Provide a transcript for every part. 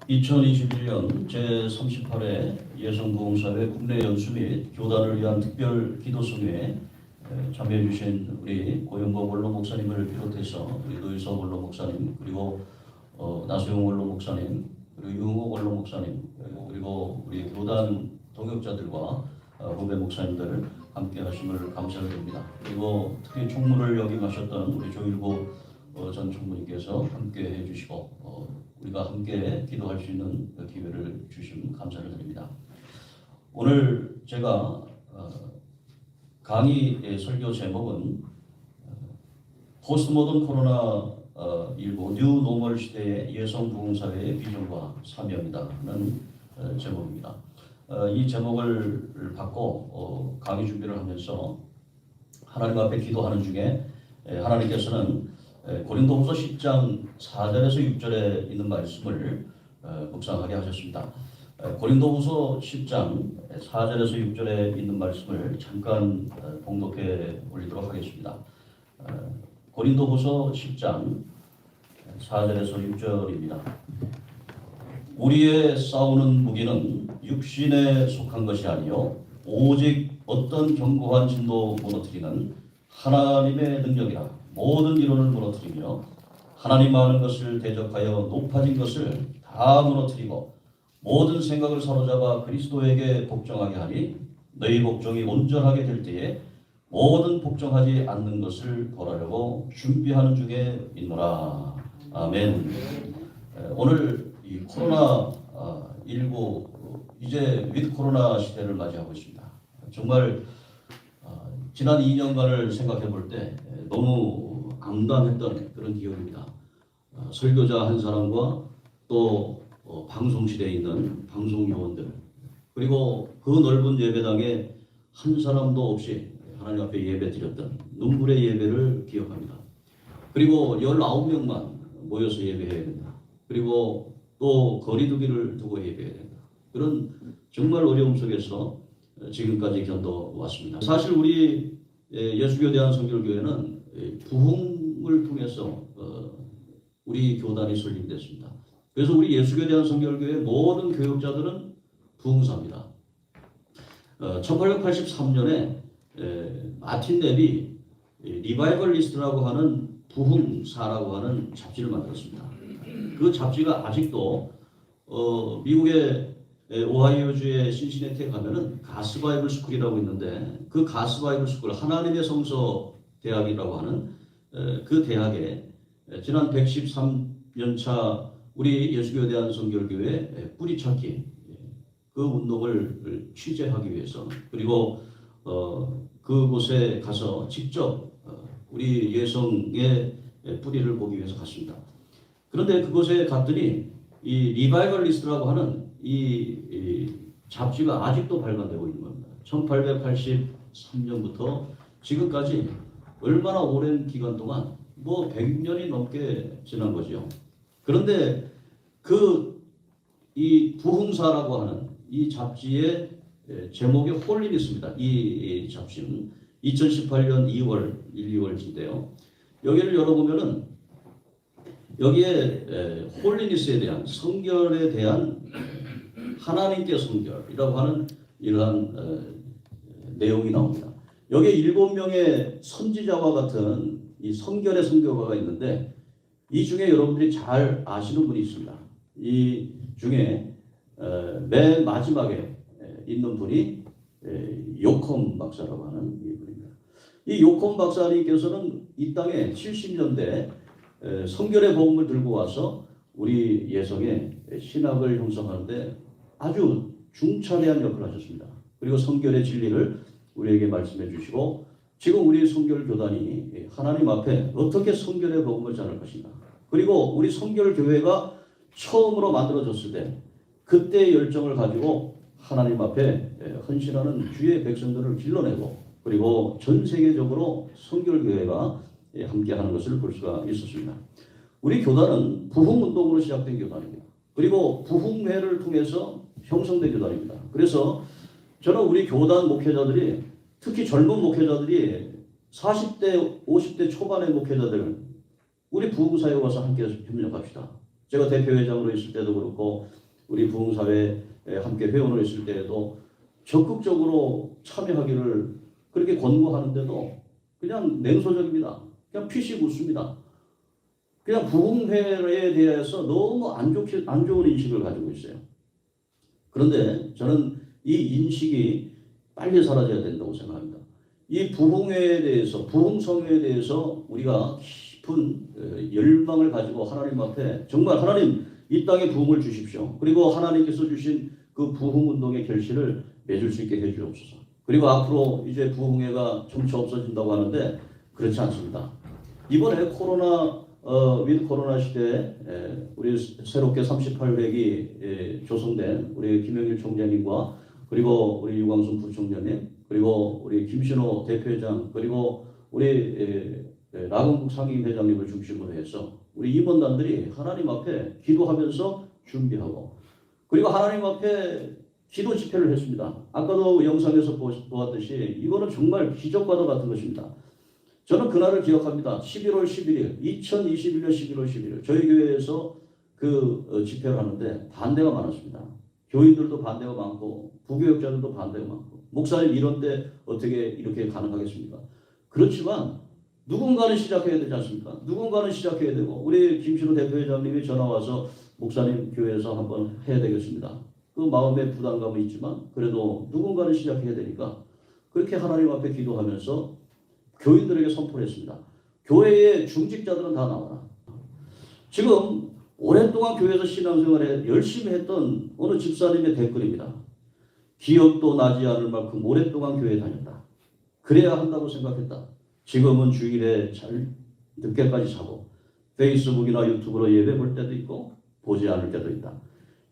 2021년 제38회 예성부흥사회 국내 연수 및 교단을 위한 특별 기도성회에 참여해 주신 우리 고영범 원로 목사님을 비롯해서 우리 노유석 원로 목사님, 그리고 나수용 원로 목사님, 그리고 유흥옥 원로 목사님, 그리고 우리 교단 동역자들과 후배 목사님들 함께 하심을 감사를 드립니다. 그리고 특히 총무를 역임하셨던 우리 조일구 전 총무님께서 함께 해주시고 우리가 함께 기도할 수 있는 기회를 주신 감사를 드립니다. 오늘 제가 강의 설교 제목은 포스트 모던 코로나 19 뉴 노멀 시대의 예성부흥사회의 비전과 사명이다는 제목입니다. 이 제목을 받고 강의 준비를 하면서 하나님 앞에 기도하는 중에 하나님께서는 고린도후서 10장 4절에서 6절에 있는 말씀을 묵상하게 하셨습니다. 고린도후서 10장 4절에서 6절에 있는 말씀을 잠깐 봉독해 올리도록 하겠습니다. 고린도후서 10장 4절에서 6절입니다. 우리의 싸우는 무기는 육신에 속한 것이 아니요 오직 어떤 견고한 진도 무너뜨리는 하나님의 능력이라. 모든 이론을 무너뜨리며 하나님 많은 것을 대적하여 높아진 것을 다 무너뜨리고 모든 생각을 사로잡아 그리스도에게 복종하게 하니 너희 복종이 온전하게 될 때에 모든 복종하지 않는 것을 벌하려고 준비하는 중에 있노라. 아멘. 오늘 이 코로나19 이제 윗 코로나 시대를 맞이하고 있습니다. 정말 지난 2년간을 생각해 볼 때 너무 암담했던 그런 기억입니다. 설교자 한 사람과 또 방송실에 있는 방송 요원들, 그리고 그 넓은 예배당에 한 사람도 없이 하나님 앞에 예배 드렸던 눈물의 예배를 기억합니다. 그리고 19명만 모여서 예배해야 된다. 그리고 또 거리두기를 두고 예배해야 된다. 그런 정말 어려움 속에서 지금까지 견뎌왔습니다. 사실 우리 예수교 대한성결교회는 부흥을 통해서 우리 교단이 설립됐습니다. 그래서 우리 예수교 대한성결교회 모든 교역자들은 부흥사입니다. 1883년에 마틴 랩이 리바이벌리스트라고 하는 부흥사라고 하는 잡지를 만들었습니다. 그 잡지가 아직도 미국의 오하이오주의 신시내티에 가면은 가스 바이블 스쿨이라고 있는데 그 가스 바이블 스쿨 하나님의 성서 대학이라고 하는 그 대학에 지난 113년차 우리 예수교 대한성결교회 뿌리찾기 그 운동을 취재하기 위해서, 그리고 그곳에 가서 직접 우리 예성의 뿌리를 보기 위해서 갔습니다. 그런데 그곳에 갔더니 이 리바이벌리스트라고 하는 이 잡지가 아직도 발간되고 있는 겁니다. 1883년부터 지금까지 얼마나 오랜 기간 동안 100년이 넘게 지난 거죠. 그런데 이 부흥사라고 하는 이 잡지의 제목이 홀리니스입니다. 이 잡지는 2018년 2월, 2월인데요. 여기를 열어보면은 여기에 홀리니스에 대한 성결에 대한 하나님께 성결이라고 하는 이러한 내용이 나옵니다. 여기에 7명의 선지자와 같은 이 성결의 선교가가 있는데 이 중에 여러분들이 잘 아시는 분이 있습니다. 이 중에 맨 마지막에 있는 분이 요컴 박사라고 하는 분입니다. 이 요컴 박사님께서는 이 땅에 70년대 성결의 복음을 들고 와서 우리 예성의 신학을 형성하는데 아주 중차대한 역할을 하셨습니다. 그리고 성결의 진리를 우리에게 말씀해 주시고 지금 우리 성결교단이 하나님 앞에 어떻게 성결의 복음을 전할 것인가, 그리고 우리 성결교회가 처음으로 만들어졌을 때 그때의 열정을 가지고 하나님 앞에 헌신하는 주의 백성들을 길러내고 그리고 전 세계적으로 성결교회가 함께하는 것을 볼 수가 있었습니다. 우리 교단은 부흥운동으로 시작된 교단입니다. 그리고 부흥회를 통해서 형성된 교단입니다. 그래서 저는 우리 교단 목회자들이, 특히 젊은 목회자들이 40대, 50대 초반의 목회자들 우리 부흥사에 와서 함께 협력합시다. 제가 대표회장으로 있을 때도 그렇고 우리 부흥사회에 함께 회원으로 있을 때에도 적극적으로 참여하기를 그렇게 권고하는데도 그냥 냉소적입니다. 그냥 피식 웃습니다. 그냥 부흥회에 대해서 너무 안 좋은 인식을 가지고 있어요. 그런데 저는 이 인식이 빨리 사라져야 된다고 생각합니다. 이 부흥회에 대해서, 부흥성회에 대해서 우리가 깊은 열망을 가지고 하나님 앞에 정말 하나님 이 땅에 부흥을 주십시오. 그리고 하나님께서 주신 그 부흥운동의 결실을 맺을 수 있게 해주옵소서. 그리고 앞으로 이제 부흥회가 점차 없어진다고 하는데 그렇지 않습니다. 이번에 위드 코로나 시대에 우리 새롭게 38회기 조성된 우리 김영일 총장님과 그리고 우리 유광순 부총장님 그리고 우리 김신호 대표회장 그리고 우리 라건국 상임회장님을 중심으로 해서 우리 임원단들이 하나님 앞에 기도하면서 준비하고 그리고 하나님 앞에 기도 집회를 했습니다. 아까도 영상에서 보았듯이 이거는 정말 기적과도 같은 것입니다. 저는 그날을 기억합니다. 11월 11일, 2021년 11월 11일 저희 교회에서 그 집회를 하는데 반대가 많았습니다. 교인들도 반대가 많고 부교역자들도 반대가 많고 목사님 이런데 어떻게 이렇게 가능하겠습니까? 그렇지만 누군가는 시작해야 되지 않습니까? 누군가는 시작해야 되고 우리 김신호 대표회장님이 전화와서 목사님 교회에서 한번 해야 되겠습니다. 그 마음에 부담감은 있지만 그래도 누군가는 시작해야 되니까 그렇게 하나님 앞에 기도하면서 교인들에게 선포를 했습니다. 교회의 중직자들은 다 나와라. 지금 오랫동안 교회에서 신앙생활에 열심히 했던 어느 집사님의 댓글입니다. 기업도 나지 않을 만큼 오랫동안 교회에 다녔다. 그래야 한다고 생각했다. 지금은 주일에 잘 늦게까지 자고 페이스북이나 유튜브로 예배 볼 때도 있고 보지 않을 때도 있다.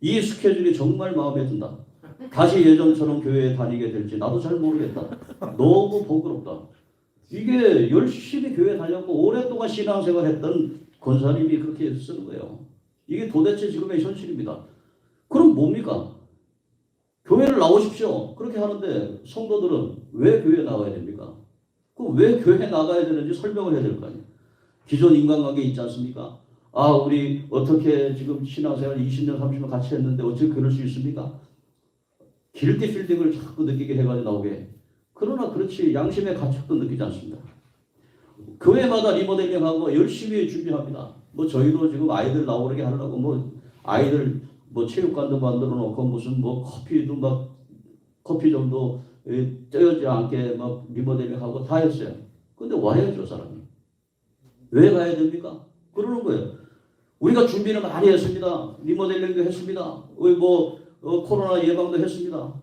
이 스케줄이 정말 마음에 든다. 다시 예전처럼 교회에 다니게 될지 나도 잘 모르겠다. 너무 번거롭다. 이게 열심히 교회 다녔고 오랫동안 신앙생활 했던 권사님이 그렇게 쓰는 거예요. 이게 도대체 지금의 현실입니다. 그럼 뭡니까? 교회를 나오십시오. 그렇게 하는데 성도들은 왜 교회에 나가야 됩니까? 그럼 왜 교회에 나가야 되는지 설명을 해야 될 거 아니에요. 기존 인간관계 있지 않습니까? 아, 우리 어떻게 지금 신앙생활 20년, 30년 같이 했는데 어떻게 그럴 수 있습니까? 길티 필딩을 자꾸 느끼게 해가지고 나오게. 그러나 그렇지 양심의 가책도 느끼지 않습니다. 교회마다 리모델링하고 열심히 준비합니다. 뭐 저희도 지금 아이들 나오게 하려고 뭐 아이들 뭐 체육관도 만들어 놓고 무슨 뭐 커피도 막 커피점도 떼어지 않게 막 리모델링하고 다 했어요. 근데 와야죠 사람이. 왜 가야 됩니까? 그러는 거예요. 우리가 준비를 많이 했습니다. 리모델링도 했습니다. 코로나 예방도 했습니다.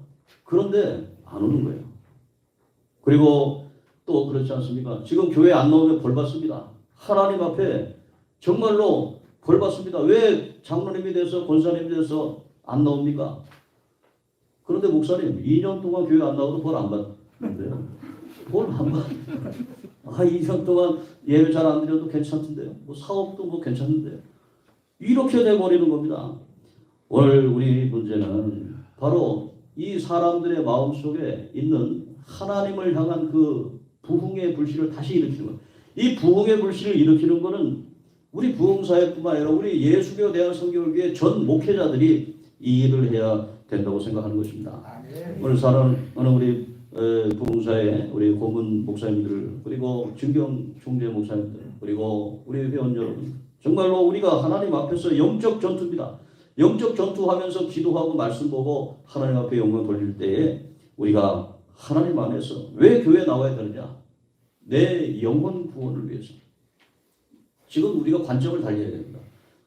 그런데 안 오는 거예요. 그리고 또 그렇지 않습니까? 지금 교회 안 나오면 벌 받습니다. 하나님 앞에 정말로 벌 받습니다. 왜 장로님이 돼서 권사님이 돼서 안 나옵니까? 그런데 목사님 2년 동안 교회 안 나와도 벌 안 받는데요. 벌 안 받. 2년 동안 예배 잘 안 드려도 괜찮던데요. 뭐 사업도 뭐 괜찮은데요. 이렇게 돼버리는 겁니다. 오늘 우리 문제는 바로 이 사람들의 마음속에 있는 하나님을 향한 그 부흥의 불씨를 다시 일으키는 거예요. 이 부흥의 불씨를 일으키는 것은 우리 부흥사회뿐만 아니라 우리 예수교 대한성교회의 전 목회자들이 이 일을 해야 된다고 생각하는 것입니다. 오늘 우리 부흥사회 우리 고문 목사님들 그리고 진경 총재 목사님들 그리고 우리 회원 여러분 정말로 우리가 하나님 앞에서 영적 전투입니다. 영적 전투하면서 기도하고 말씀 보고 하나님 앞에 영광 돌릴 때에 우리가 하나님 안에서 왜 교회에 나와야 되느냐? 내 영혼 구원을 위해서. 지금 우리가 관점을 달려야 됩니다.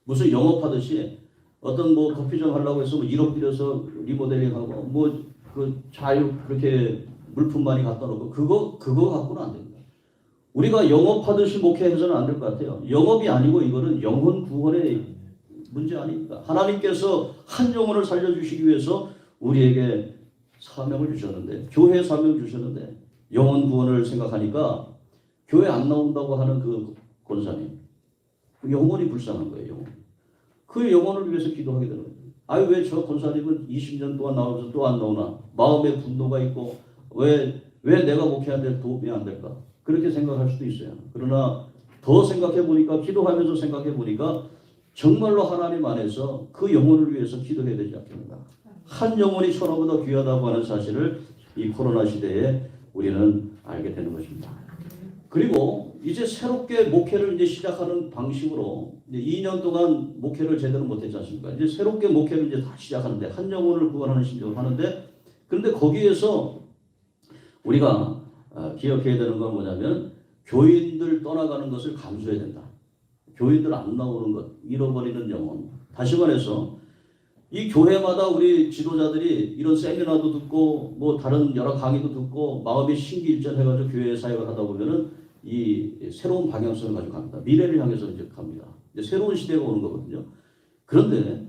무슨 영업하듯이 어떤 뭐 커피점 하려고 해서 1억 들여서 리모델링하고 그 자유 그렇게 물품 많이 갖다 놓고 그거 갖고는 안 됩니다. 우리가 영업하듯이 목회해서는 안 될 것 같아요. 영업이 아니고 이거는 영혼 구원의 문제 아닙니까? 하나님께서 한 영혼을 살려주시기 위해서 우리에게 사명을 주셨는데 교회 사명 주셨는데 영혼 구원을 생각하니까 교회 안 나온다고 하는 그 권사님 그 영혼이 불쌍한 거예요. 영혼. 그 영혼을 위해서 기도하게 되는 거예요. 아유 왜 저 권사님은 20년 동안 나오면서 또 안 나오나 마음에 분노가 있고 왜 내가 목회하는데 도움이 안 될까 그렇게 생각할 수도 있어요. 그러나 더 생각해 보니까 기도하면서 생각해 보니까 정말로 하나님 안에서 그 영혼을 위해서 기도해야 되지 않겠는가. 한 영혼이 천하보다 귀하다고 하는 사실을 이 코로나 시대에 우리는 알게 되는 것입니다. 그리고 이제 새롭게 목회를 이제 시작하는 방식으로 이제 2년 동안 목회를 제대로 못했지 않습니까? 이제 새롭게 목회를 이제 다 시작하는데 한 영혼을 구원하는 심정을 하는데 그런데 거기에서 우리가 기억해야 되는 건 뭐냐면 교인들 떠나가는 것을 감수해야 된다. 교인들 안 나오는 것, 잃어버리는 영혼. 다시 말해서 이 교회마다 우리 지도자들이 이런 세미나도 듣고 뭐 다른 여러 강의도 듣고 마음이 신기일전해가지고 교회 사역을 하다 보면은 이 새로운 방향성을 가지고 갑니다. 미래를 향해서 이제 갑니다. 이제 새로운 시대가 오는 거거든요. 그런데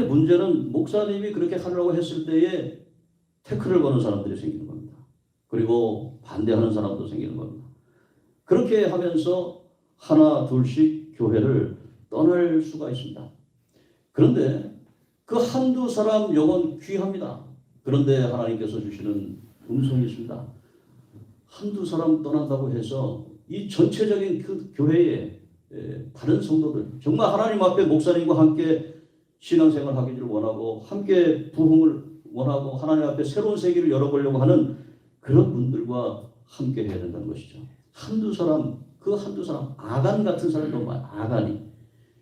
문제는 목사님이 그렇게 하려고 했을 때에 태클을 거는 사람들이 생기는 겁니다. 그리고 반대하는 사람도 생기는 겁니다. 그렇게 하면서 하나 둘씩 교회를 떠날 수가 있습니다. 그런데 그 한두 사람 영혼 귀합니다. 그런데 하나님께서 주시는 음성이 있습니다. 한두 사람 떠난다고 해서 이 전체적인 그 교회의 다른 성도들 정말 하나님 앞에 목사님과 함께 신앙생활 하기를 원하고 함께 부흥을 원하고 하나님 앞에 새로운 세계를 열어보려고 하는 그런 분들과 함께 해야 된다는 것이죠. 한두 사람 아간 같은 사람이 너무 많아요. 아간이.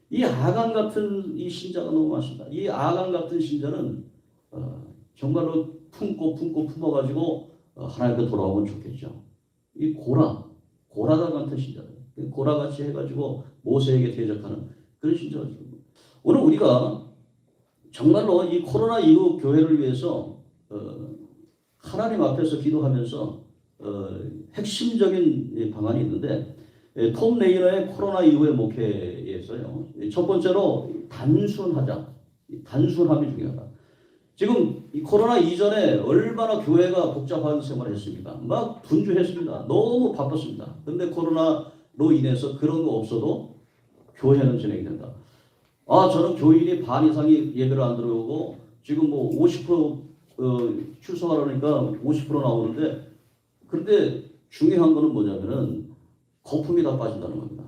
이 아간 같은 이 신자가 너무 많습니다. 이 아간 같은 신자는 정말로 품고 품어가지고 하나님께 돌아오면 좋겠죠. 이 고라다 같은 신자들, 고라같이 해가지고 모세에게 대적하는 그런 신자가 오늘 우리가 정말로 이 코로나 이후 교회를 위해서 하나님 앞에서 기도하면서 핵심적인 방안이 있는데 톰 레이너의 코로나 이후의 목회에서요. 첫 번째로 단순함이 중요하다. 지금 이 코로나 이전에 얼마나 교회가 복잡한 생활을 했습니까? 막 분주했습니다. 너무 바빴습니다. 그런데 코로나로 인해서 그런 거 없어도 교회는 진행이 된다. 저는 교인이 반 이상이 예배를 안 들어오고 지금 뭐 50% 출석하라니까 50% 나오는데 그런데 중요한 거는 뭐냐면은 거품이 다 빠진다는 겁니다.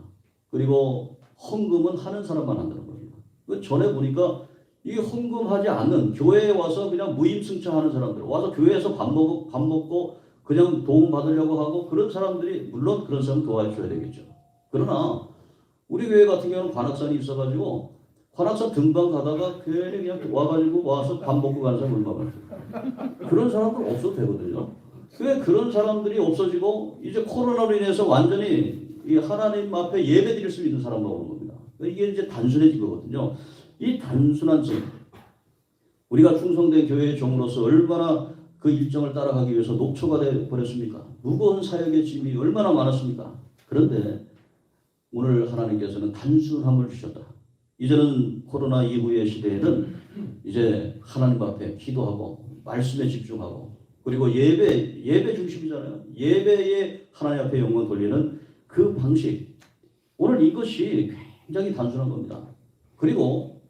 그리고 헌금은 하는 사람만 한다는 겁니다. 전에 보니까 이 헌금하지 않는 교회에 와서 그냥 무임승차하는 사람들 와서 교회에서 밥 먹고 그냥 도움 받으려고 하고 그런 사람들이 물론 그런 사람 도와줘야 되겠죠. 그러나 우리 교회 같은 경우는 관악산이 있어가지고 관악산 등반 가다가 괜히 그냥 와서 밥 먹고 가는 사람 얼마나 많아요. 그런 사람들 없어도 되거든요. 왜 그런 사람들이 없어지고 이제 코로나로 인해서 완전히 이 하나님 앞에 예배 드릴 수 있는 사람만 오는 겁니다. 이게 이제 단순해진 거거든요. 이 단순한 점, 우리가 충성된 교회의 종으로서 얼마나 그 일정을 따라가기 위해서 녹초가 돼 버렸습니까? 무거운 사역의 짐이 얼마나 많았습니까? 그런데 오늘 하나님께서는 단순함을 주셨다. 이제는 코로나 이후의 시대에는 이제 하나님 앞에 기도하고 말씀에 집중하고 그리고 예배 중심이잖아요. 예배에 하나님 앞에 영광 돌리는 그 방식. 오늘 이것이 굉장히 단순한 겁니다. 그리고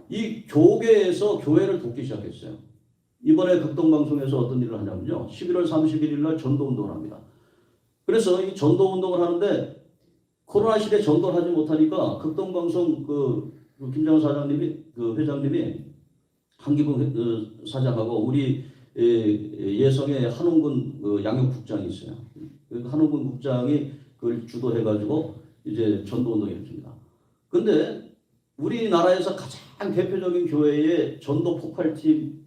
이 교계에서 교회를 돕기 시작했어요. 이번에 극동방송에서 어떤 일을 하냐면요. 11월 31일 날 전도운동을 합니다. 그래서 이 전도운동을 하는데 코로나 시대에 전도를 하지 못하니까 극동방송 김장훈 사장님이 회장님이 한기봉 사장하고 우리 예성의 한홍근 양육국장이 있어요. 한홍근 국장이 그걸 주도해가지고 이제 전도운동을 했습니다. 근데 우리나라에서 가장 대표적인 교회의 전도 폭발팀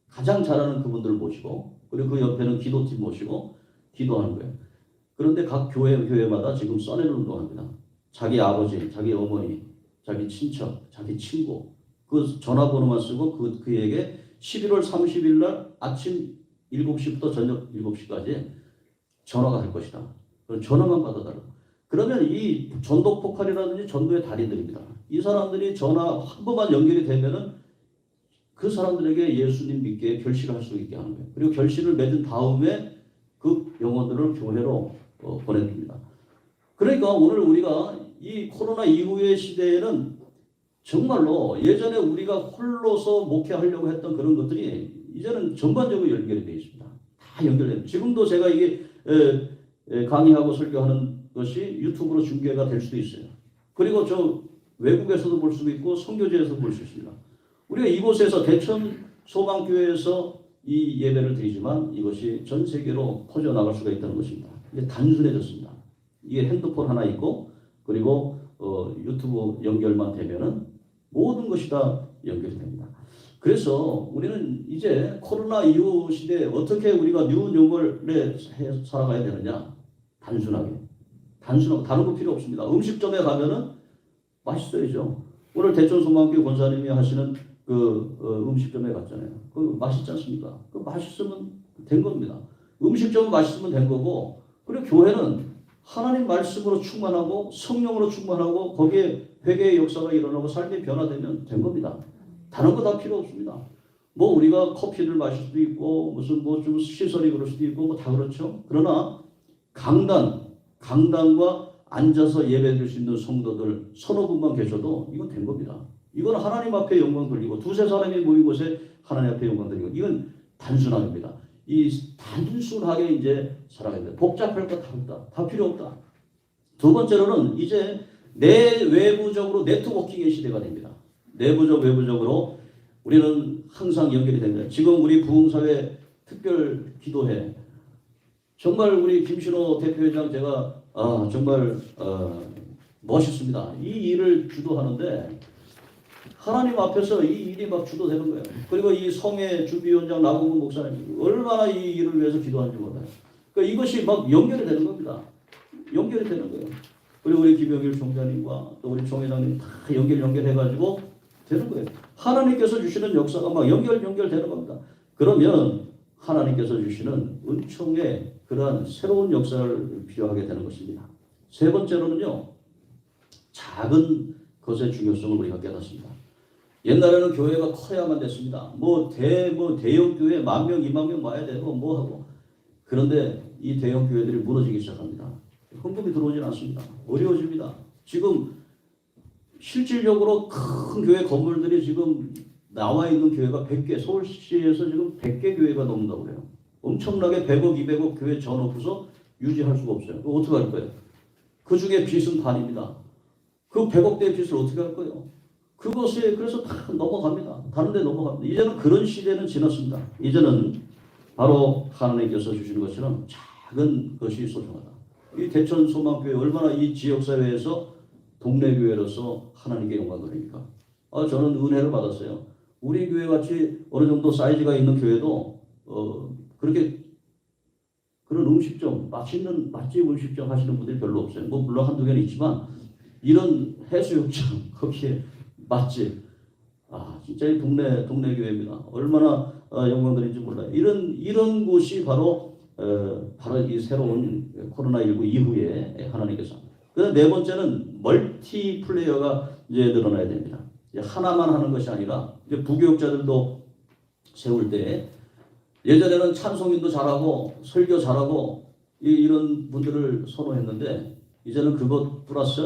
가장 잘하는 그분들을 모시고 그리고 그 옆에는 기도팀 모시고 기도하는 거예요. 그런데 각 교회마다 지금 써내는 운동합니다. 자기 아버지, 자기 어머니, 자기 친척, 자기 친구 그 전화번호만 쓰고 그에게 11월 30일 날 아침 7시부터 저녁 7시까지 전화가 할 것이다. 그럼 전화만 받아달라. 그러면 이 전도 폭발이라든지 전도의 달인들입니다. 이 사람들이 전화 한 번만 연결이 되면은 그 사람들에게 예수님 믿게 결실을 할 수 있게 하는 거예요. 그리고 결실을 맺은 다음에 그 영혼들을 교회로 보냅니다. 그러니까 오늘 우리가 이 코로나 이후의 시대에는 정말로 예전에 우리가 홀로서 목회하려고 했던 그런 것들이 이제는 전반적으로 연결이 되어 있습니다. 다 연결돼요. 지금도 제가 이게 강의하고 설교하는 것이 유튜브로 중계가 될 수도 있어요. 그리고 외국에서도 볼 수 있고 선교제에서 볼 수 있습니다. 우리가 이곳에서 대천 소망교회에서 이 예배를 드리지만 이것이 전 세계로 퍼져나갈 수가 있다는 것입니다. 이게 단순해졌습니다. 이게 핸드폰 하나 있고 그리고 유튜브 연결만 되면은 모든 것이 다 연결이 됩니다. 그래서 우리는 이제 코로나 이후 시대에 어떻게 우리가 뉴 노멀에 살아가야 되느냐? 단순하게. 다른 거 필요 없습니다. 음식점에 가면은 맛있어야죠. 오늘 대천 소망교회 권사님이 하시는 음식점에 갔잖아요. 맛있지 않습니까? 맛있으면 된 겁니다. 음식점은 맛있으면 된 거고, 그리고 교회는 하나님 말씀으로 충만하고 성령으로 충만하고 거기에 회개의 역사가 일어나고 삶이 변화되면 된 겁니다. 다른 거 다 필요 없습니다. 뭐 우리가 커피를 마실 수도 있고 무슨 뭐 좀 시설이 그럴 수도 있고 뭐 다 그렇죠. 그러나 강단과 앉아서 예배드릴 수 있는 성도들 서너 분만 계셔도 이건 된 겁니다. 이건 하나님 앞에 영광 돌리고 두세 사람이 모인 곳에 하나님 앞에 영광 돌리고 이건 단순한 겁니다. 이 단순하게 이제 살아가야 돼. 복잡할 거 다 없다. 다 필요 없다. 두 번째로는 이제 외부적으로 네트워킹의 시대가 됩니다. 외부적으로 우리는 항상 연결이 됩니다. 지금 우리 부흥사회 특별 기도회 정말 우리 김신호 대표회장 제가 정말 멋있습니다. 이 일을 주도하는데 하나님 앞에서 이 일이 막 주도되는 거예요. 그리고 이 성의 주비원장 나고문 목사님 얼마나 이 일을 위해서 기도하는지 몰라요. 그러니까 이것이 막 연결이 되는 겁니다. 연결이 되는 거예요. 그리고 우리 김영일 총장님과 또 우리 총회장님 다 연결해가지고 되는 거예요. 하나님께서 주시는 역사가 막 연결되는 겁니다. 그러면 하나님께서 주시는 은총의 그러한 새로운 역사를 필요하게 되는 것입니다. 세 번째로는요. 작은 것의 중요성을 우리가 깨닫습니다. 옛날에는 교회가 커야만 됐습니다. 대형 교회 10,000명, 20,000명 와야 되고 뭐 하고. 그런데 이 대형 교회들이 무너지기 시작합니다. 헌금이 들어오진 않습니다. 어려워집니다. 지금 실질적으로 큰 교회 건물들이 지금 나와 있는 교회가 100개, 서울시에서 지금 100개 교회가 넘는다고 그래요. 엄청나게 100억, 200억 교회 져놓고서 유지할 수가 없어요. 그거 어떻게 할 거예요? 그 중에 빚은 반입니다. 그 100억대의 빚을 어떻게 할 거예요? 그것에 그래서 다 넘어갑니다. 다른 데 넘어갑니다. 이제는 그런 시대는 지났습니다. 이제는 바로 하나님께서 주시는 것처럼 작은 것이 소중하다. 이 대천 소망교회 얼마나 이 지역사회에서 동네 교회로서 하나님께 영광 돌립니까? 저는 은혜를 받았어요. 우리 교회 같이 어느 정도 사이즈가 있는 교회도 그렇게 그런 음식점, 맛집 음식점 하시는 분들이 별로 없어요. 뭐 물론 한두 개는 있지만 이런 해수욕장 거기에 맛집 진짜 이 동네 교회입니다. 얼마나 영광드린지 몰라요. 이런 곳이 바로 이 새로운 코로나19 이후에 하나님께서. 네 번째는 멀티플레이어가 이제 늘어나야 됩니다. 하나만 하는 것이 아니라 이제 부교육자들도 세울 때 예전에는 찬송인도 잘하고 설교 잘하고 이런 분들을 선호했는데 이제는 그것 플러스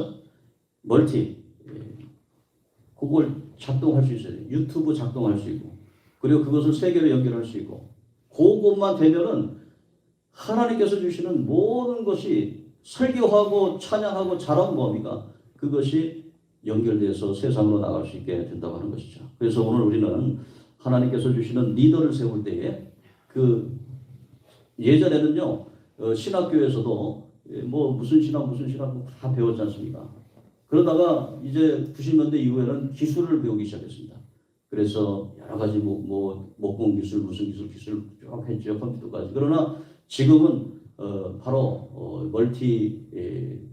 그걸 작동할 수 있어야 돼요. 유튜브 작동할 수 있고 그리고 그것을 세계로 연결할 수 있고 그것만 되면은 하나님께서 주시는 모든 것이 설교하고 찬양하고 잘하면 뭡니까? 그것이 연결돼서 세상으로 나갈 수 있게 된다고 하는 것이죠. 그래서 오늘 우리는 하나님께서 주시는 리더를 세울 때에 예전에는요 신학교에서도 뭐 무슨 신학 다 배웠지 않습니까? 그러다가 이제 90년대 이후에는 기술을 배우기 시작했습니다. 그래서 여러 가지 목공 기술, 무슨 기술 쭉 했죠. 컴퓨터까지. 그러나 지금은 바로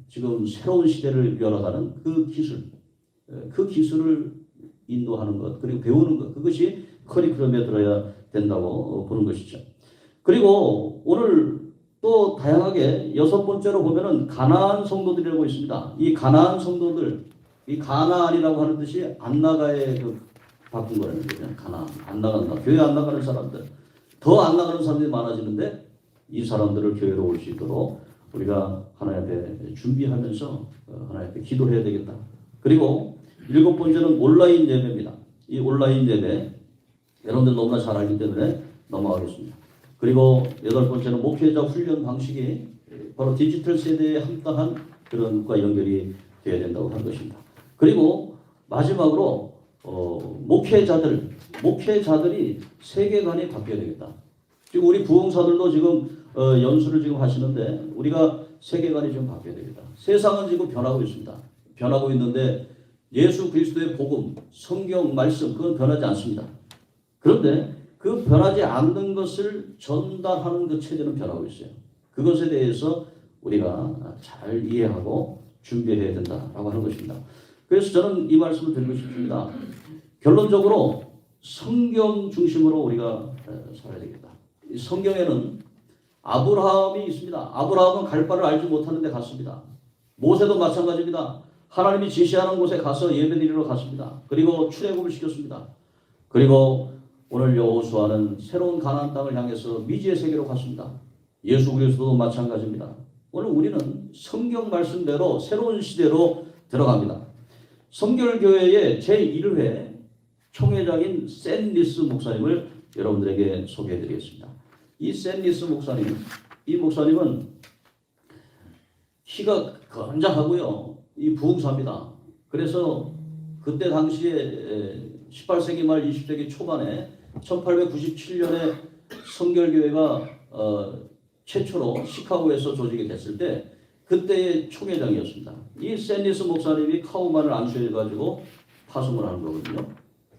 지금 새로운 시대를 열어가는 그 기술을 인도하는 것, 그리고 배우는 것, 그것이 커리큘럼에 들어야 된다고 보는 것이죠. 그리고 오늘 또 다양하게 여섯 번째로 보면은 가나안 성도들이라고 있습니다. 이 가나안 성도들, 이 가나안이라고 하는 뜻이 안 나가에 바꾼 거라는 거예요. 가나안, 안 나간다. 교회 안 나가는 사람들, 더 안 나가는 사람들이 많아지는데 이 사람들을 교회로 올 수 있도록 우리가 하나님 앞에 준비하면서 하나님 앞에 기도해야 되겠다. 그리고 일곱 번째는 온라인 예배입니다. 이 온라인 예배 여러분들 너무나 잘 알기 때문에 넘어가겠습니다. 그리고 여덟 번째는 목회자 훈련 방식이 바로 디지털 세대에 합당한 그런 것과 연결이 되어야 된다고 하는 것입니다. 그리고 마지막으로 목회자들이 세계관이 바뀌어야 되겠다. 지금 우리 부흥사들도 지금 연수를 지금 하시는데 우리가 세계관이 좀 바뀌어야 되겠다. 세상은 지금 변하고 있습니다. 변하고 있는데 예수 그리스도의 복음, 성경 말씀 그건 변하지 않습니다. 그런데 그 변하지 않는 것을 전달하는 그 체제는 변하고 있어요. 그것에 대해서 우리가 잘 이해하고 준비해야 된다라고 하는 것입니다. 그래서 저는 이 말씀을 드리고 싶습니다. 결론적으로 성경 중심으로 우리가 살아야 되겠다. 이 성경에는 아브라함이 있습니다. 아브라함은 갈 바를 알지 못하는 데 갔습니다. 모세도 마찬가지입니다. 하나님이 지시하는 곳에 가서 예배드리러 갔습니다. 그리고 출애굽을 시켰습니다. 그리고 오늘 여호수아는 새로운 가나안 땅을 향해서 미지의 세계로 갔습니다. 예수 그리스도도 마찬가지입니다. 오늘 우리는 성경 말씀대로 새로운 시대로 들어갑니다. 성결교회의 제1회 총회장인 샌리스 목사님을 여러분들에게 소개해드리겠습니다. 이 샌리스 목사님, 이 목사님은 키가 건장하고요. 이 부흥사입니다. 그래서 그때 당시에 18세기 말 20세기 초반에 1897년에 성결교회가 최초로 시카고에서 조직이 됐을 때 그때의 총회장이었습니다. 이 샌리스 목사님이 카우만을 안수해가지고 파송을 하는 거거든요.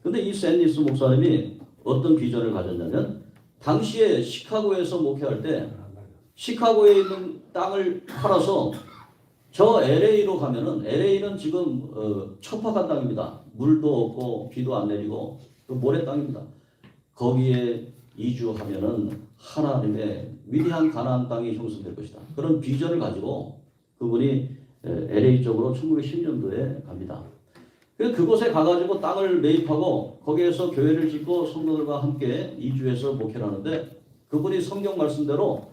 근데 이 샌리스 목사님이 어떤 비전을 가졌냐면 당시에 시카고에서 목회할 때 시카고에 있는 땅을 팔아서 저 LA로 가면은 LA는 지금 척박한 땅입니다. 물도 없고 비도 안 내리고 그 모래 땅입니다. 거기에 이주하면은 하나님의 위대한 가나안 땅이 형성될 것이다. 그런 비전을 가지고 그분이 LA 쪽으로 1910년도에 갑니다. 그곳에 가가지고 땅을 매입하고 거기에서 교회를 짓고 성도들과 함께 이주해서 목회를 하는데 그분이 성경 말씀대로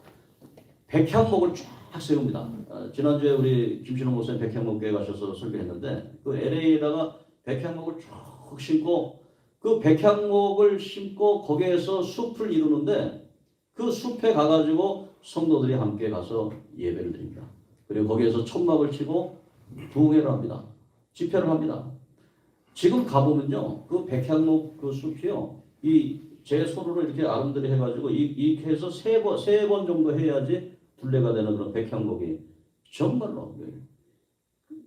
백향목을 쫙 세웁니다. 지난주에 우리 김신호 목사님 백향목교회 가셔서 설교했는데 그 LA에다가 백향목을 쭉 심고 그 백향목을 심고 거기에서 숲을 이루는데 그 숲에 가가지고 성도들이 함께 가서 예배를 드립니다. 그리고 거기에서 천막을 치고 부흥회를 합니다. 집회를 합니다. 지금 가보면요, 그 백향목 그 숲이요, 제 손으로 이렇게 아름드리 해가지고 이렇게 해서 세 번 정도 해야지 둘레가 되는 그런 백향목이 정말로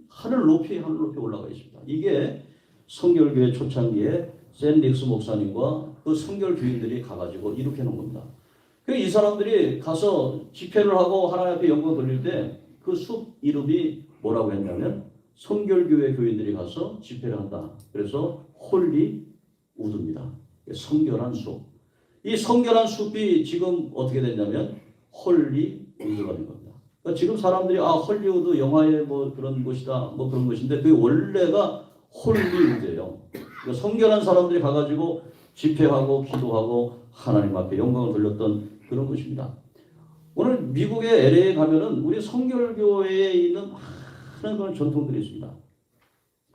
하늘 높이 올라가 있습니다. 이게 성결교회 초창기에 샌릭스 목사님과 그 성결교인들이 가가지고 이렇게 해놓은 겁니다. 이 사람들이 가서 집회를 하고 하나님 앞에 영광 돌릴 때 그 숲 이름이 뭐라고 했냐면 성결교회 교인들이 가서 집회를 한다. 그래서 홀리 우드입니다. 성결한 숲. 이 성결한 숲이 지금 어떻게 됐냐면 홀리 우드가 된 겁니다. 그러니까 지금 사람들이 헐리우드 영화의 뭐 그런 곳이다, 뭐 그런 것인데 그 원래가 홀리우드예요. 그러니까 성결한 사람들이 가가지고 집회하고 기도하고 하나님 앞에 영광을 돌렸던 그런 것입니다. 오늘 미국의 LA에 가면은 우리 성결교회에 있는 많은 그런 전통들이 있습니다.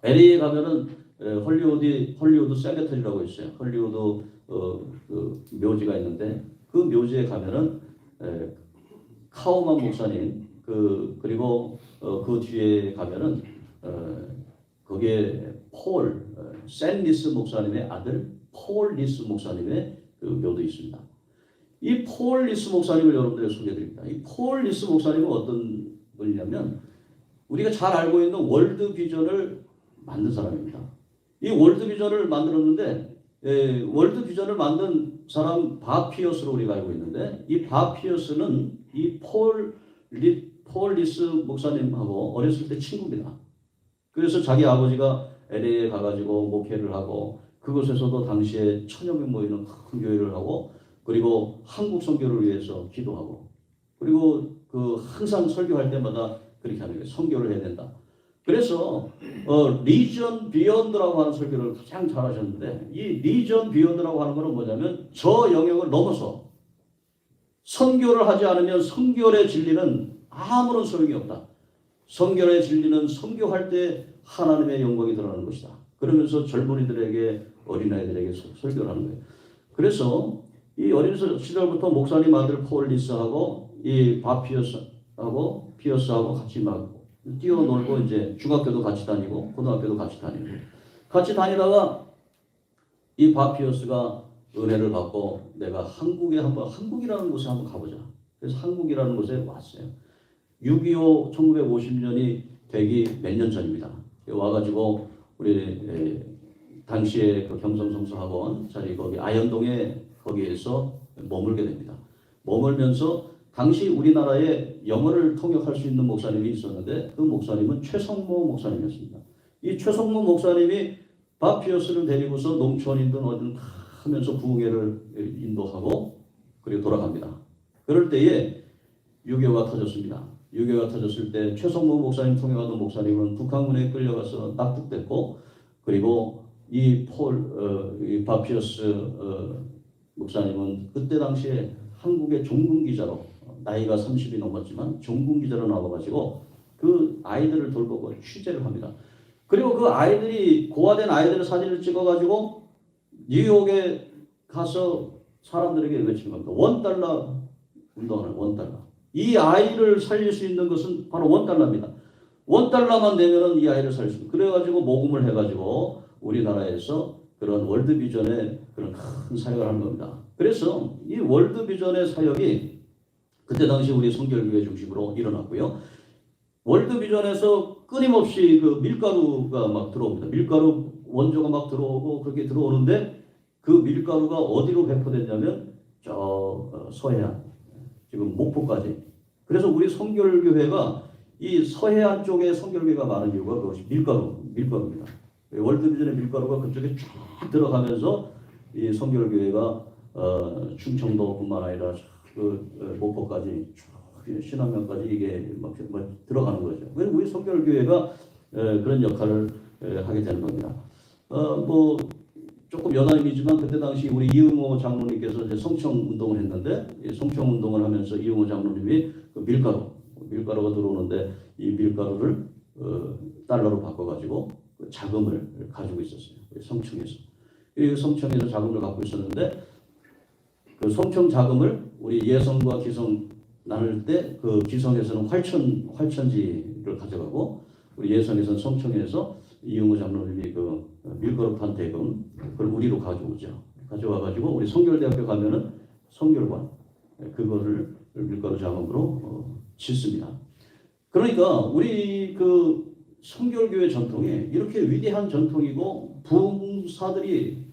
LA에 가면은 헐리우드 세메터리라고 있어요. 헐리우드 그 묘지가 있는데 그 묘지에 가면은 카우만 목사님 그리고 그 뒤에 가면은 거기에 샌리스 목사님의 아들 폴 리스 목사님의 그 묘도 있습니다. 이 폴 리스 목사님을 여러분들에게 소개해드립니다. 이 폴 리스 목사님은 어떤 분이냐면 우리가 잘 알고 있는 월드 비전을 만든 사람입니다. 이 월드 비전을 만들었는데 월드 비전을 만든 사람 밥 피어스로 우리가 알고 있는데 이 밥 피어스는 이 폴 리스 목사님하고 어렸을 때 친구입니다. 그래서 자기 아버지가 LA에 가가지고 목회를 하고 그곳에서도 당시에 1000여 명 모이는 큰 교회를 하고 그리고 한국 선교를 위해서 기도하고 그리고 항상 설교할 때마다 그렇게 하는 거예요. 선교를 해야 된다. 그래서 리전 비욘드라고 하는 설교를 가장 잘하셨는데 이 리전 비욘드라고 하는 것은 뭐냐면 저 영역을 넘어서 선교를 하지 않으면 선교의 진리는 아무런 소용이 없다. 선교의 진리는 선교할 때 하나님의 영광이 드러나는 것이다. 그러면서 젊은이들에게 어린아이들에게 설교를 하는 거예요. 그래서 이 어린 시절부터 목사님 아들 폴 리스하고 이 밥 피어스하고 같이 막 뛰어놀고 이제 중학교도 같이 다니고 고등학교도 같이 다니고 같이 다니다가 이 바피어스가 은혜를 받고 내가 한국이라는 곳에 한번 가보자. 그래서 한국이라는 곳에 왔어요. 6.25 1950년이 되기 몇 년 전입니다. 와가지고 우리 당시에 그 경성성서학원 자리 거기 아현동에 거기에서 머물게 됩니다. 머물면서 당시 우리나라에 영어를 통역할 수 있는 목사님이 있었는데 그 목사님은 최성모 목사님이었습니다. 이 최성모 목사님이 바피어스를 데리고서 농촌이든 어딘 하면서 부흥회를 인도하고 그리고 돌아갑니다. 그럴 때에 6.25가 터졌습니다. 6.25가 터졌을 때 최성모 목사님 통역하던 목사님은 북한군에 끌려가서 납북됐고 그리고 이 바피어스 목사님은 그때 당시에 한국의 종군 기자로 나이가 30이 넘었지만 종군 기자로 나와가지고 그 아이들을 돌보고 취재를 합니다. 그리고 그 아이들이 고아된 아이들의 사진을 찍어가지고 뉴욕에 가서 사람들에게 외치는 겁니다. $1 운동하는 $1. 이 아이를 살릴 수 있는 것은 바로 $1입니다. $1만 내면은 이 아이를 살릴 수 있습니다. 그래가지고 모금을 해가지고 우리나라에서 그런 월드비전의 그런 큰 사역을 하는 겁니다. 그래서 이 월드비전의 사역이 그때 당시 우리 성결교회 중심으로 일어났고요. 월드비전에서 끊임없이 그 밀가루가 막 들어옵니다. 밀가루 원조가 막 들어오고 그렇게 들어오는데 그 밀가루가 어디로 배포됐냐면 저 서해안 지금 목포까지. 그래서 우리 성결교회가 이 서해안 쪽에 성결교회가 많은 이유가 그것이 밀가루입니다. 월드비전의 밀가루가 그쪽에 쫙 들어가면서 이 성결교회가 충청도뿐만 아니라 그 목포까지 신안면까지 이게 막 들어가는 거죠. 그래서 우리 성결교회가 그런 역할을 하게 되는 겁니다. 뭐 조금 연한이지만 그때 당시 우리 이응호 장로님께서 이제 성청 운동을 했는데 성청 운동을 하면서 이응호 장로님이 그 밀가루가 들어오는데 이 밀가루를 달러로 바꿔가지고 그 자금을 가지고 있었어요. 성청에서. 이 성청에서 자금을 갖고 있었는데 그 성청 자금을 우리 예성과 기성 나눌 때 그 기성에서는 활천지를 가져가고 우리 예성에서는 성청에서 이용호 장로님이 그 밀가루 판 대금 그걸 우리로 가져오죠. 가져와가지고 우리 성결대학교 가면은 성결관 그거를 밀가루 자금으로 짓습니다. 그러니까 우리 그 성결교회 전통이 이렇게 위대한 전통이고 부흥사들이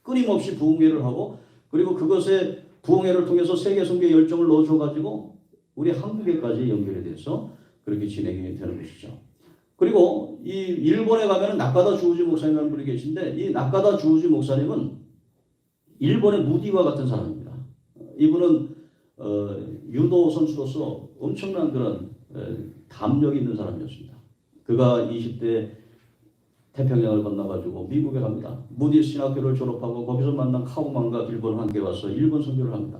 끊임없이 부흥회를 하고 그리고 그것에 부흥회를 통해서 세계 선교의 열정을 넣어줘가지고 우리 한국에까지 연결이 돼서 그렇게 진행이 되는 것이죠. 그리고 이 일본에 가면은 나카다 주우지 목사님이라는 분이 계신데 이 나카다 주우지 목사님은 일본의 무디와 같은 사람입니다. 이분은 유도 선수로서 엄청난 그런 담력이 있는 사람이었습니다. 그가 20대 태평양을 건너가지고 미국에 갑니다. 무디 신학교를 졸업하고 거기서 만난 카우만과 일본 함께 와서 일본 선교를 합니다.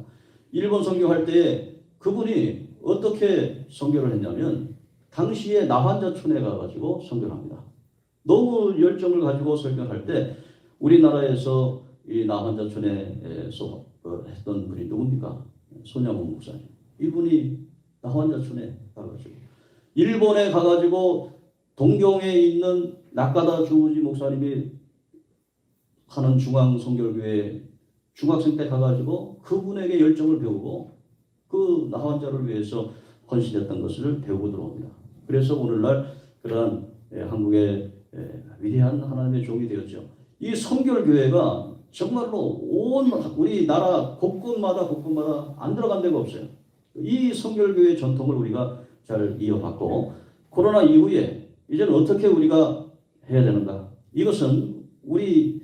일본 선교할 때에 그분이 어떻게 선교를 했냐면 당시에 나환자촌에 가가지고 선교를 합니다. 너무 열정을 가지고 설교할 때 우리나라에서 이 나환자촌에서 했던 분이 누굽니까? 손양원 목사님. 이분이 나환자촌에 가가지고 일본에 가가지고 동경에 있는 나카다 주우지 목사님이 하는 중앙성결교회 중학생 때 가가지고 그분에게 열정을 배우고 그 나환자를 위해서 헌신했던 것을 배우고 들어옵니다. 그래서 오늘날 그러한 한국의 위대한 하나님의 종이 되었죠. 이 성결교회가 정말로 온 우리나라 곳곳마다 안 들어간 데가 없어요. 이 성결교회 전통을 우리가 잘 이어받고 코로나 이후에 이제는 어떻게 우리가 해야 되는가? 이것은 우리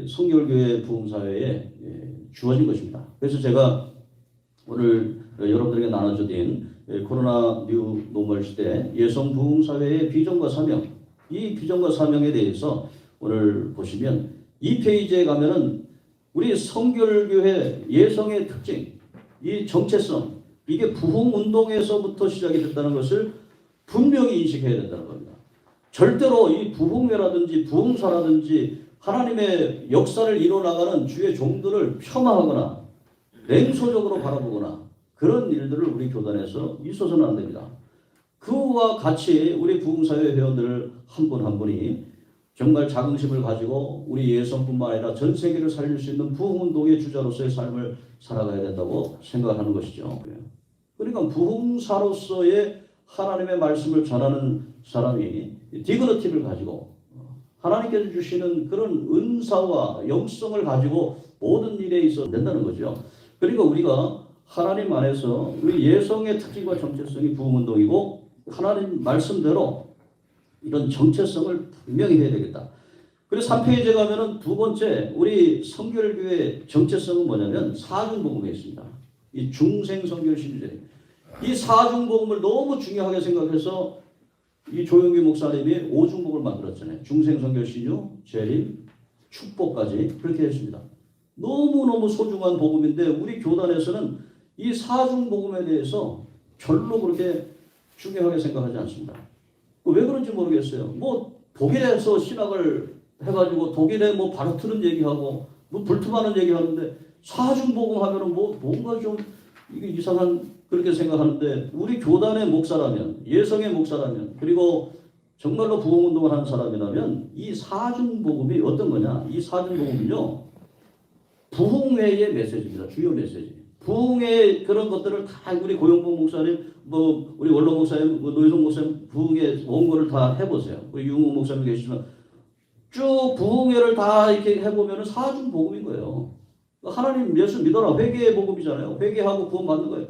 성결교회 부흥사회에 주어진 것입니다. 그래서 제가 오늘 여러분들에게 나눠드린 코로나 뉴 노멀 시대 예성 부흥사회의 비전과 사명, 이 비전과 사명에 대해서 오늘 보시면 이 페이지에 가면은 우리 성결교회 예성의 특징, 이 정체성, 이게 부흥운동에서부터 시작이 됐다는 것을 분명히 인식해야 된다는 겁니다. 절대로 이 부흥회라든지 부흥사라든지 하나님의 역사를 이뤄나가는 주의 종들을 폄하하거나 냉소적으로 바라보거나 그런 일들을 우리 교단에서 있어서는 안 됩니다. 그와 같이 우리 부흥사회 회원들 한 분 한 분이 정말 자긍심을 가지고 우리 예성뿐만 아니라 전 세계를 살릴 수 있는 부흥운동의 주자로서의 삶을 살아가야 된다고 생각하는 것이죠. 그러니까 부흥사로서의 하나님의 말씀을 전하는 사람이 디그너티를 가지고 하나님께서 주시는 그런 은사와 영성을 가지고 모든 일에 있어 된다는 거죠. 그러니까 우리가 하나님 안에서 우리 예성의 특징과 정체성이 부흥운동이고 하나님 말씀대로 이런 정체성을 분명히 해야 되겠다. 그리고 3페이지에 가면은 두 번째 우리 성결교회 정체성은 뭐냐면 사중복음에 있습니다. 이 중생성결신제. 이 사중복음을 너무 중요하게 생각해서 이 조영기 목사님이 오중복을 만들었잖아요. 중생성결신유, 재림, 축복까지 그렇게 했습니다. 너무너무 소중한 복음인데 우리 교단에서는 이 사중복음에 대해서 별로 그렇게 중요하게 생각하지 않습니다. 왜 그런지 모르겠어요. 뭐 독일에서 신학을 해가지고 독일에 뭐 바르트는 얘기하고 뭐 불투하는 얘기하는데 사중복음 하면은 뭐 뭔가 좀 이게 이상한 그렇게 생각하는데 우리 교단의 목사라면 예성의 목사라면 그리고 정말로 부흥운동을 하는 사람이라면 이 사중복음이 어떤 거냐? 이 사중복음은요 부흥회의 메시지입니다. 주요 메시지. 부흥의 그런 것들을 다 우리 고영봉 목사님, 뭐 우리 원로 목사님, 뭐 노희성 목사님 부흥의 원고를 다 해보세요. 우리 유흥호 목사님 계시지만 쭉 부흥회를 다 이렇게 해보면은 사중 복음인 거예요. 하나님 예수 믿어라 회개의 복음이잖아요. 회개하고 구원 받는 거예요.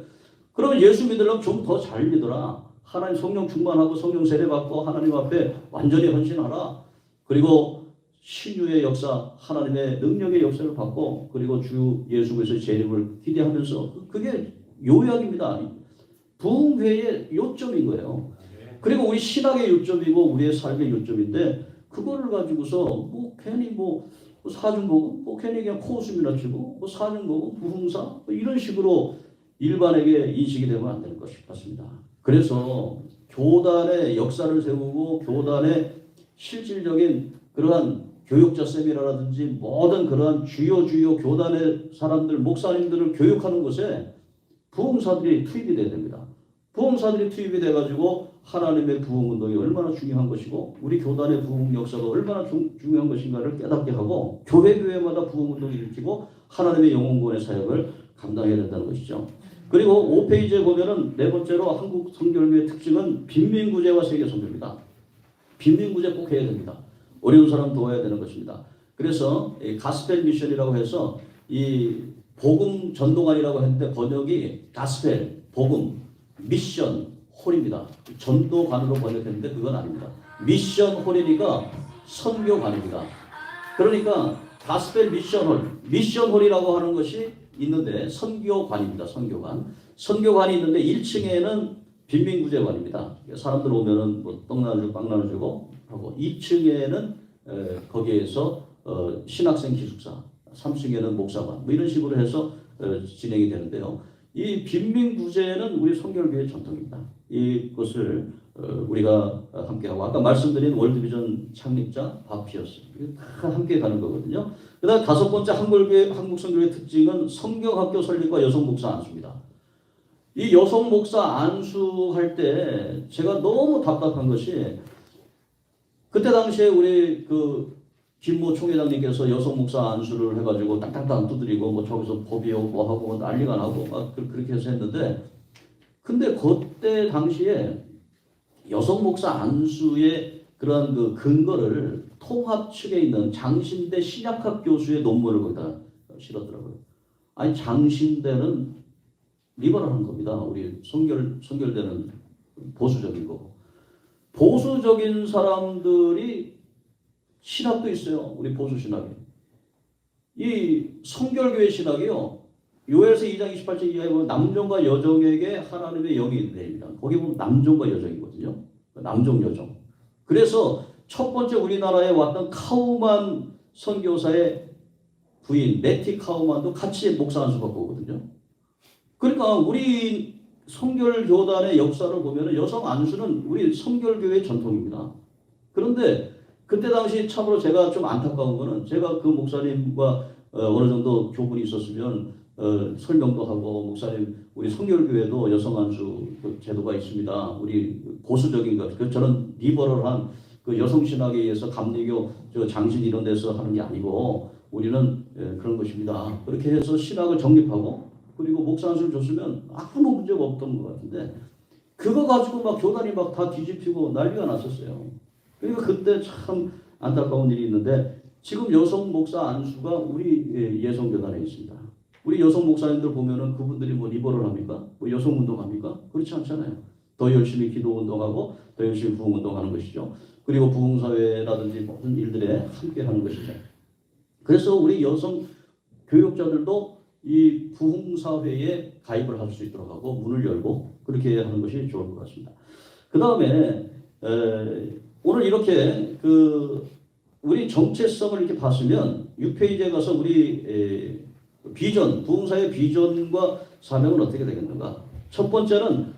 그러면 예수 믿으려면 좀 더 잘 믿어라. 하나님 성령 충만하고 성령 세례 받고 하나님 앞에 완전히 헌신하라. 그리고 신유의 역사, 하나님의 능력의 역사를 받고 그리고 주 예수 그리스도의 재림을 기대하면서 그게 요약입니다. 부흥회의 요점인 거예요. 그리고 우리 신학의 요점이고 우리의 삶의 요점인데 그거를 가지고서 뭐 괜히 뭐 사중복음, 뭐 괜히 그냥 코웃음이나 치고 뭐 사중복음, 부흥사 뭐 이런 식으로 일반에게 인식이 되면 안 되는 것 같습니다. 그래서 교단의 역사를 세우고 교단의 실질적인 그러한 교육자 세미나라든지 모든 그러한 주요 교단의 사람들, 목사님들을 교육하는 것에 부흥사들이 투입이 돼야 됩니다. 부흥사들이 투입이 돼가지고 하나님의 부흥운동이 얼마나 중요한 것이고 우리 교단의 부흥 역사가 얼마나 중요한 것인가를 깨닫게 하고 교회마다 부흥운동을 일으키고 하나님의 영혼구원의 사역을 감당해야 된다는 것이죠. 그리고 5페이지에 보면은 네 번째로 한국 성결교의 특징은 빈민구제와 세계선교입니다. 빈민구제 꼭 해야 됩니다. 어려운 사람 도와야 되는 것입니다. 그래서 가스펠 미션이라고 해서 이 복음 전도관이라고 했는데 번역이 가스펠, 복음, 미션, 홀입니다. 전도관으로 번역했는데 그건 아닙니다. 미션 홀이니까 선교관입니다. 그러니까 가스펠 미션 홀, 미션 홀이라고 하는 것이 있는데 선교관입니다. 선교관이 있는데 1층에는 빈민구제관입니다. 사람들 오면은 뭐 떡 나눠주고 빵 나눠주고 하고 2층에는 거기에서 신학생 기숙사, 3층에는 목사관 뭐 이런 식으로 해서 진행이 되는데요. 이 빈민구제는 우리 성결교회 전통입니다. 이것을 우리가 함께하고 아까 말씀드린 월드비전 창립자 바피어스 다 함께 가는 거거든요. 그다음 다섯 번째 한국 성교회 특징은 성경학교 설립과 여성 목사 안수입니다. 이 여성 목사 안수할 때 제가 너무 답답한 것이 그때 당시에 우리 그 김모 총회장님께서 여성 목사 안수를 해가지고 땅땅땅 두드리고 뭐 저기서 법이요 뭐 하고 난리가 나고 막 그렇게 해서 했는데 근데 그때 당시에 여성 목사 안수의 그러한 그 근거를 통합 측에 있는 장신대 신약학 교수의 논문을 거기다 실었더라고요. 아니 장신대는 리버럴한 겁니다. 우리 성결대는 보수적인 거고. 보수적인 사람들이 신학도 있어요. 우리 보수 신학이. 이 성결교회 신학이요. 요엘서 2장 28절 이하에 보면 남종과 여종에게 하나님의 영이 내립니다. 거기 보면 남종과 여종이거든요. 남종 여종. 그래서 첫 번째 우리나라에 왔던 카우만 선교사의 부인 네티 카우만도 같이 목사 안수 받고 오거든요. 그러니까 우리 성결교단의 역사를 보면 여성 안수는 우리 성결교회의 전통입니다. 그런데 그때 당시 참으로 제가 좀 안타까운 거는 제가 그 목사님과 어느 정도 교분이 있었으면 설명도 하고 목사님 우리 성결교회도 여성 안수 그 제도가 있습니다. 우리 보수적인 것, 저는 리버럴한 그 여성 신학에 의해서 감리교 장신 이런 데서 하는 게 아니고 우리는 그런 것입니다. 그렇게 해서 신학을 정립하고 그리고 목사 안수를 줬으면 아무 문제가 없던 것 같은데 그거 가지고 막 교단이 막 다 뒤집히고 난리가 났었어요. 그러니까 그때 참 안타까운 일이 있는데 지금 여성 목사 안수가 우리 예성교단에 있습니다. 우리 여성 목사님들 보면은 그분들이 뭐 리버럴 합니까? 뭐 여성 운동합니까? 그렇지 않잖아요. 더 열심히 기도 운동하고 더 열심히 부흥 운동하는 것이죠. 그리고 부흥사회라든지 모든 일들에 함께 하는 것이죠. 그래서 우리 여성 교육자들도 이 부흥사회에 가입을 할 수 있도록 하고 문을 열고 그렇게 하는 것이 좋을 것 같습니다. 그 다음에 오늘 이렇게 우리 정체성을 이렇게 봤으면 6페이지에 가서 우리 비전, 부흥사의 비전과 사명은 어떻게 되겠는가? 첫 번째는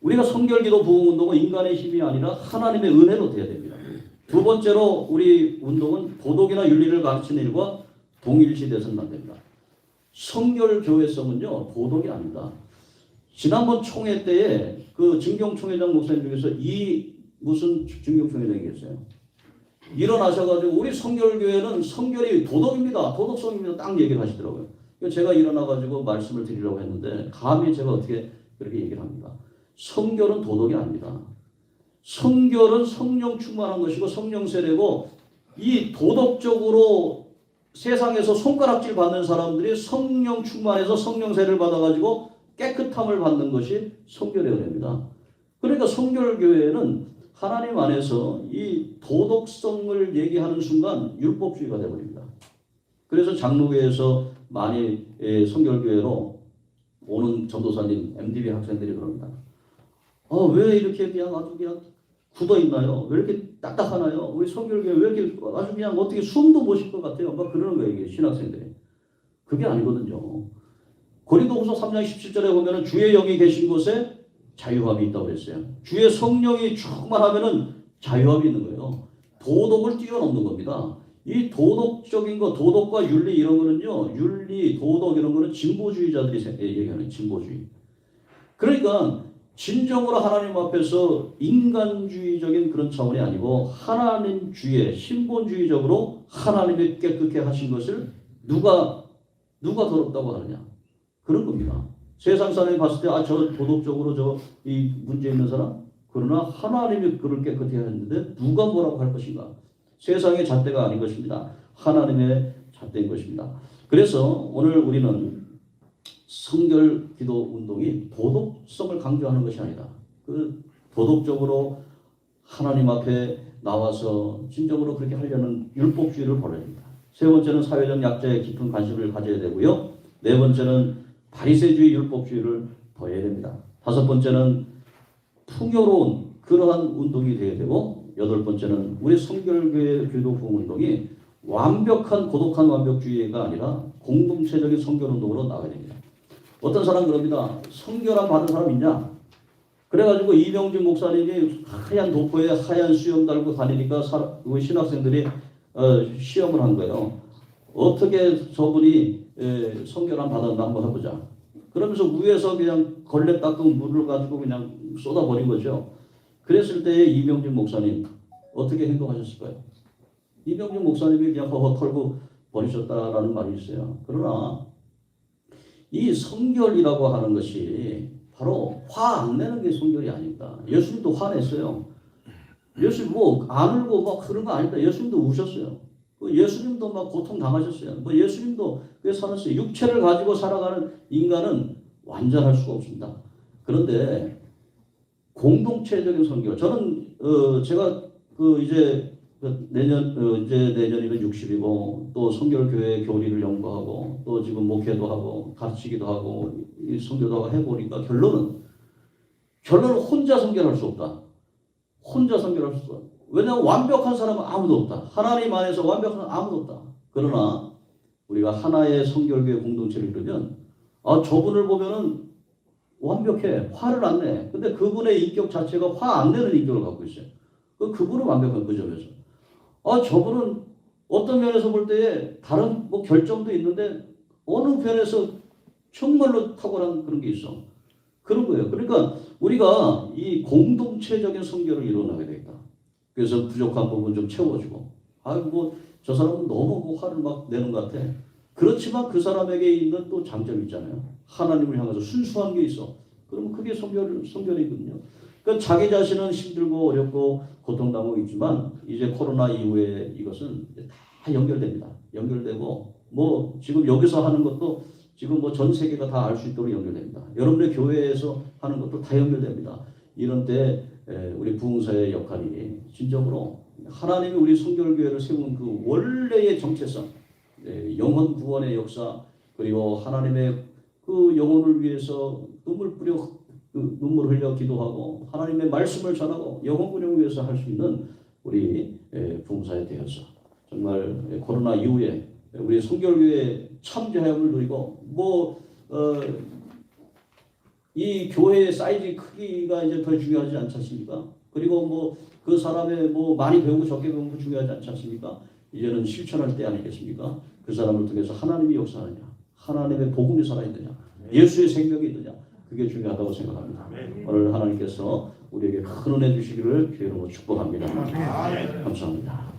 우리가 성결기도 부흥운동은 인간의 힘이 아니라 하나님의 은혜로 돼야 됩니다. 두 번째로 우리 운동은 도덕이나 윤리를 가르치는 일과 동일시돼서는 안 됩니다. 성결교회성은요 도덕이 아닙니다. 지난번 총회 때에 그 증경총회장 목사님 중에서 무슨 증경총회장이 계세요? 일어나셔가지고 우리 성결교회는 성결이 도덕입니다. 도덕성입니다. 딱 얘기를 하시더라고요. 제가 일어나가지고 말씀을 드리려고 했는데 감히 제가 어떻게 그렇게 얘기를 합니다. 성결은 도덕이 아닙니다. 성결은 성령 충만한 것이고 성령 세례고 이 도덕적으로 세상에서 손가락질 받는 사람들이 성령 충만해서 성령 세례를 받아가지고 깨끗함을 받는 것이 성결의 은혜입니다. 그러니까 성결교회는 하나님 안에서 이 도덕성을 얘기하는 순간 율법주의가 되어버립니다. 그래서 장로교회에서 많이 성결교회로 오는 전도사님, MDB 학생들이 그럽니다. 왜 이렇게 그냥 아주 그냥 굳어있나요? 왜 이렇게 딱딱하나요? 우리 성결교회 왜 이렇게 아주 그냥 어떻게 숨도 못 쉴 것 같아요? 막 그러는 거예요, 이게 신학생들이. 그게 아니거든요. 고린도후서 3장 17절에 보면은 주의 영이 계신 곳에 자유함이 있다고 그랬어요. 주의 성령이 충만하면은 자유함이 있는 거예요. 도덕을 뛰어넘는 겁니다. 이 도덕적인 거, 도덕과 윤리 이런 거는요, 윤리, 도덕 이런 거는 진보주의자들이 얘기하는 진보주의. 그러니까 진정으로 하나님 앞에서 인간주의적인 그런 차원이 아니고 하나님주의, 신본주의적으로 하나님이 깨끗게 하신 것을 누가 더럽다고 하느냐. 그런 겁니다. 세상 사람이 봤을 때 저 도덕적으로 이 문제 있는 사람? 그러나 하나님이 그를 깨끗게 했는데 누가 뭐라고 할 것인가? 세상의 잣대가 아닌 것입니다. 하나님의 잣대인 것입니다. 그래서 오늘 우리는 성결 기도 운동이 도덕성을 강조하는 것이 아니다. 그 도덕적으로 하나님 앞에 나와서 진정으로 그렇게 하려는 율법주의를 버려야 됩니다. 세 번째는 사회적 약자에 깊은 관심을 가져야 되고요. 네 번째는 바리새주의 율법주의를 버려야 됩니다. 다섯 번째는 풍요로운 그러한 운동이 되어야 되고 여덟 번째는 우리 성결교회 기도 부흥 운동이 완벽한 고독한 완벽주의가 아니라 공동체적인 성결운동으로 나가야 됩니다. 어떤 사람 그럽니다. 성결함 받은 사람 있냐? 그래가지고 이병진 목사님이 하얀 도포에 하얀 수염 달고 다니니까 신학생들이 시험을 한 거예요. 어떻게 저분이 성결함 받았나 한번 해보자. 그러면서 위에서 그냥 걸레 닦은 물을 가지고 그냥 쏟아버린 거죠. 그랬을 때 이병진 목사님 어떻게 행동하셨을까요? 이병진 목사님이 그냥 허허 털고 버리셨다라는 말이 있어요. 그러나 이 성결이라고 하는 것이 바로 화 안 내는 게 성결이 아닙니다. 예수님도 화냈어요. 예수님 안 울고 막 그런 거 아닙니다. 예수님도 우셨어요. 예수님도 막 고통 당하셨어요. 예수님도 그게 살았어요. 육체를 가지고 살아가는 인간은 완전할 수가 없습니다. 그런데 공동체적인 성결, 저는 제가 이제 내년이면 60이고 또 성결교회 교리를 연구하고 또 지금 목회도 하고 가르치기도 하고 이 성교도 하고 해보니까 결론은 혼자 성결할 수 없다. 혼자 성결할 수 없다. 왜냐하면 완벽한 사람은 아무도 없다. 하나님 안에서 완벽한 사람은 아무도 없다. 그러나 우리가 하나의 성결교회 공동체를 이루면 저분을 보면은 완벽해. 화를 안 내. 근데 그분의 인격 자체가 화 안 내는 인격을 갖고 있어요. 그분은 완벽한 그 점에서. 저분은 어떤 면에서 볼 때에 다른 결점도 있는데 어느 편에서 정말로 탁월한 그런 게 있어. 그런 거예요. 그러니까 우리가 이 공동체적인 선교를 이뤄나가야 되겠다. 그래서 부족한 부분 좀 채워주고, 아이고 저 사람은 너무 화를 막 내는 것 같아. 그렇지만 그 사람에게 있는 또 장점이 있잖아요. 하나님을 향해서 순수한 게 있어. 그러면 그게 선별이거든요. 그러니까 자기 자신은 힘들고 어렵고 고통당하고 있지만 이제 코로나 이후에 이것은 다 연결됩니다. 연결되고 뭐 지금 여기서 하는 것도 지금 뭐 전 세계가 다 알 수 있도록 연결됩니다. 여러분의 교회에서 하는 것도 다 연결됩니다. 이런 때 우리 부흥사의 역할이 진정으로 하나님이 우리 성결교회를 세운 그 원래의 정체성, 영혼 구원의 역사, 그리고 하나님의 그 영혼을 위해서 눈물 흘려 기도하고 하나님의 말씀을 전하고 영혼 구원을 위해서 할 수 있는 우리 부흥사에 되어서 정말 코로나 이후에 우리 성결교회 참여함을 누리고 이 교회의 사이즈 크기가 이제 더 중요하지 않지 않습니까? 그리고 뭐 그 사람의 뭐 많이 배우고 적게 배우고 중요하지 않지 않습니까? 이제는 실천할 때 아니겠습니까? 그 사람을 통해서 하나님이 역사하느냐, 하나님의 복음이 살아있느냐, 예수의 생명이 있느냐, 그게 중요하다고 생각합니다. 오늘 하나님께서 우리에게 큰 은혜 주시기를 주의 이름으로 축복합니다. 감사합니다.